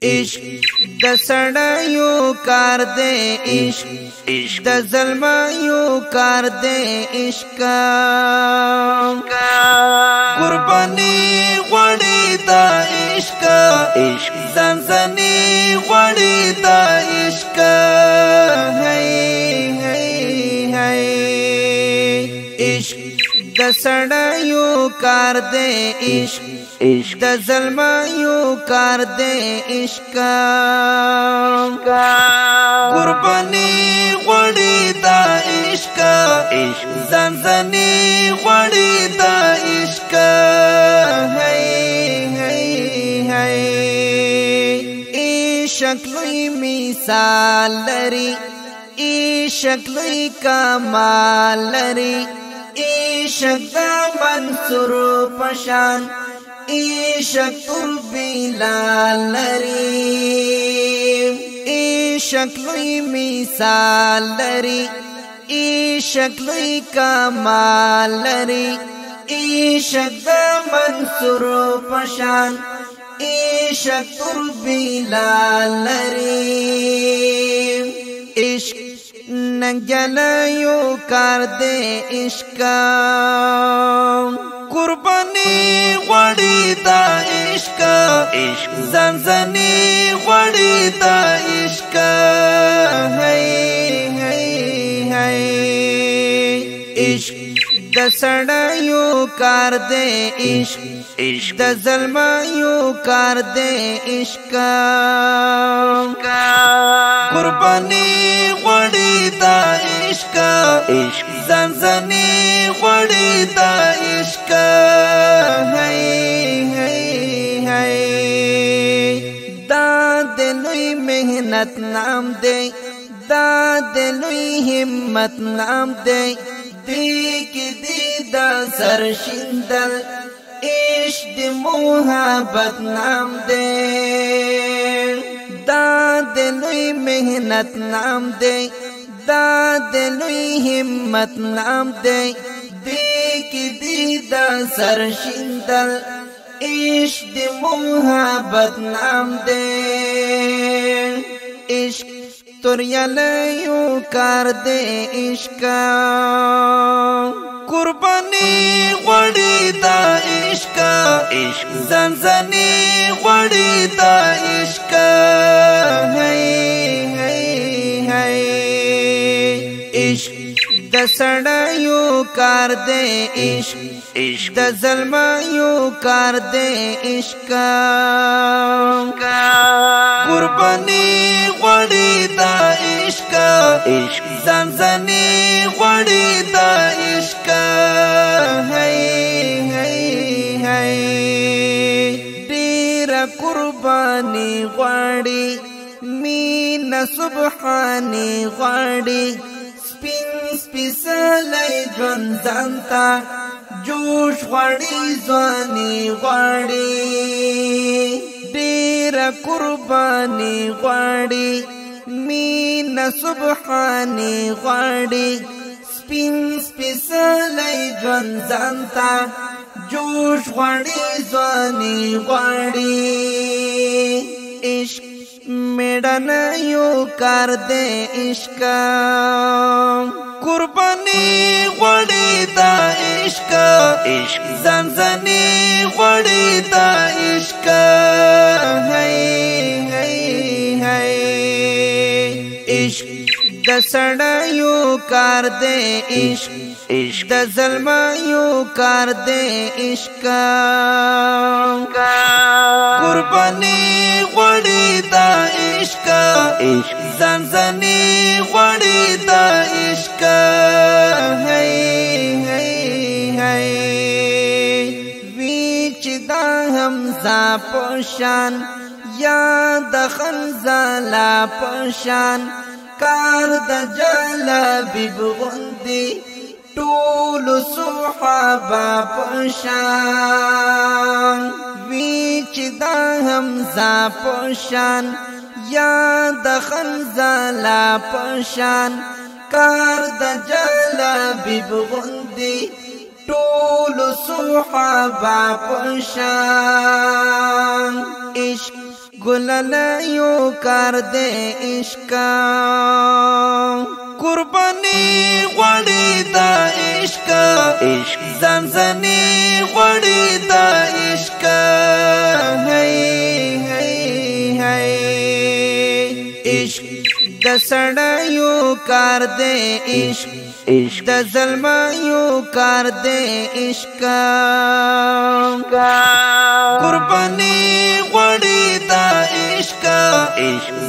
عشق د سړیو کار دی عشق د ظلمایو کار دی عشق قربانی غوړي دا عشق زنزنی غوړي دا عشق هي عشق د سړیو کار دی عشق د ظلمایو کار دی عشق قربانی غوړي دا عشق زنزنی غوړي دا عشق عشق لوی مثال لري عشق لوی کمال لري عشق دا منصور پشان عشق تر بلال لري عشق لوی مثال لري عشق لوی کمال لري عشق دا منصور پشان عشق تر بلال لري عشق ننگلایو کار دی عشق قربانی غوړي دا عشق زنزنی غوړي دا عشق عشق د سړیو کار دی عشق د ظلمایو کار دی عشق قربانی غوړي دا عشق زنزنی غوړي دا عشق دا د لوی محنت نام دی دا د لوی همت نام دی دیکی دی دا سرشندل عشق دی محبت نام دی دا د لوی محنت نام دی دا د لوی همت نام دی دیکی دی دا سرشندل عشق دی محبت نام دی عشق توریالیو کار دی عشق قربانی غوړي دا عشق زنزنی غوړي دا عشق عشق د سړیو کار دی عشق د ظلمایو کار دی عشق قربانی غوړي دا عشق زنزنی غوړي دا عشق ډیر قربانی غوړي مینا سبحانی غوړي سپیڅلی ژوند ځانته جوش غواړي ځواني غواړي ډېره قرباني غواړي مینه سبحاني غواړي سپیڅلی ژوند ځانته جوش غواړي ځواني غواړي عشق میډانیو کار دی عشق قربانی غوړي دا عشق زنزنی غوړي دا عشق عشق د سړیو کار دی عشق د ظلمایو کار دی عشق قربانی غوړي دا عشق زنزنی غوړي دا عشق ویچ دا حمزه پشان یا د خنزالا پشان کار د جلبی بغندی ټول صحابه پشان ویچ دا حمزه پشان یا د خنزالا پشان کار د جلبی بغندی ټول صحابه پشان عشق گللیو کار دے عشقا قربانی غوڑی دا عشقا زنزنی غوڑی دا عشقا عشق د سړیو کار دے عشق د ظلمایو کار دے عشقا قربانی غوړی دا عشقا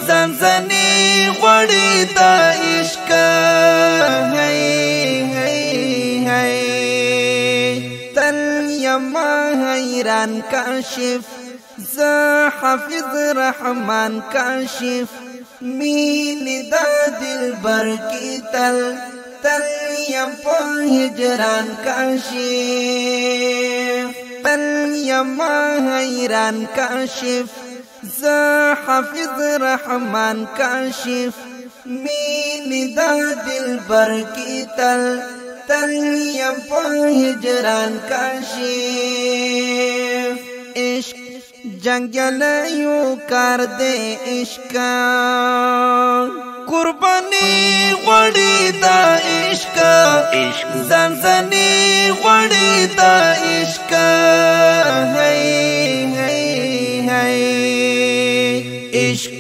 زنزنی غوړی دا عشقا تل یما حیران کاشف ز حافظ رحمان کاشف مین دا دلبر کی تل یم په هجران کاشف تل یما حیران کاشف ز حافظ رحمان کاشف مین دا دلبر کی تل یم په هجران کاشف عشق جنگلیو کار دے عشقا قربانی غوړی دا عشقا زنزنی غوړی دا عشقا عشق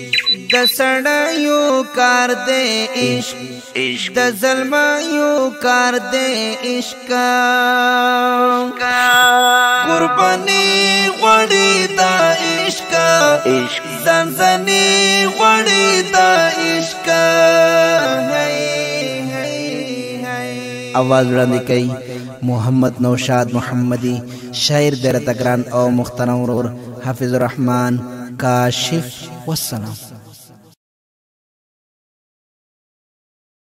د سړیو کار دے عشق د ظلمایو کار دے عشقا قربانی غوړی دا عشقا زنزنی غوړی دا عشقا आवाज वड़ाندې کوي محمد نوشاد محمدی شاعر در تگران او محترم ورور حافظ الرحمن کاشف والسلام.